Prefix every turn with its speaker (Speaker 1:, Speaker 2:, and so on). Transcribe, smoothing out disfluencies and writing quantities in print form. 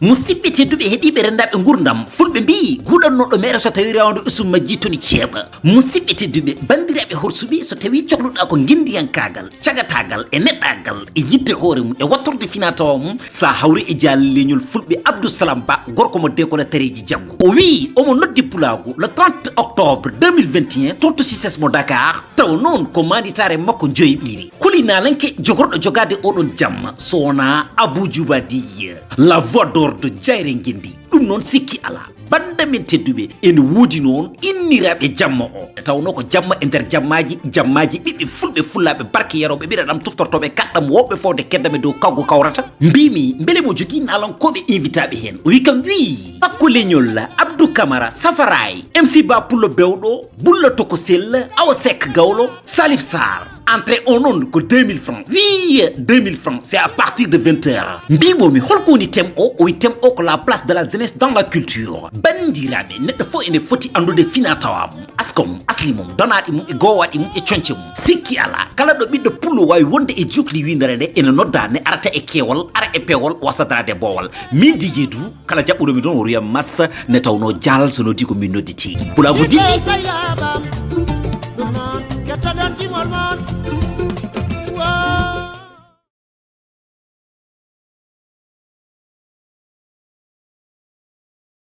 Speaker 1: musidɓe tedduɓe heeɗiɓe rendaɓe gurdam fulɓe mbi guɗannoɗo mere so tawi rewde usum majji toni ceeɓa musidɓe tedduɓe bandiraɓe horsuɓe so tawi cohluɗa ko guindiyankagal cagatagal e neɗɗagal e yidde hoore mum e wattorde finatawa mum sa hawri e jaalal leñol fulɓe Abdoussalam Ba gorko mo dekola tareji janggo o wi omo noddi pulago le 30 octobre 2021 toon to cicces mo Dakar taw noon ko manditare makko joyiɓiri kulinalanke jogorɗo jogade oɗon jamma sowona Abou Diouba Deh la voix d'ordre jayre guindi ɗum noon sikki ala banda min tedduɓe ene woodi noon inniraɓe jamma o e tawno ko jamma e nder jammaji ɓiɓɓe fulɓe fullaɓe barke yaroɓe ɓiɗaɗam toftortoɓe kaɗɗam woɓɓe fawde keddame dow kawgo kawrata mbimi beele mo jogui nalankoɓe invitaɓe hen o wi kam wi pakko leñol Abdou Camara Safaray MC Ba Pullo Bewɗo Bulla Toko Sell Awa Seck Gawlo Salif Sarr entrée on non ko 2000 francs oui 2000 francs c'est à partir de 20h mbimomi holko woni thème o wi thème o ko la place de la jeunesse dans la culture bandiraɓe neɗɗo fo ene foti andude finatawa mum aska mum asli mum donaɗi mum e gowaɗi mum e conce mum sikki ala kala ɗo ɓiɗɗo pullo wawi wonde e jukli windere nde ene nodda ne arata e keewol ara e pewol wasadarade bowal min Dj Dou kala jaɓɓuɗomi ɗon o wiyam massa ne tawno Jaalal so noddi ko min noddi tigui pulago dilli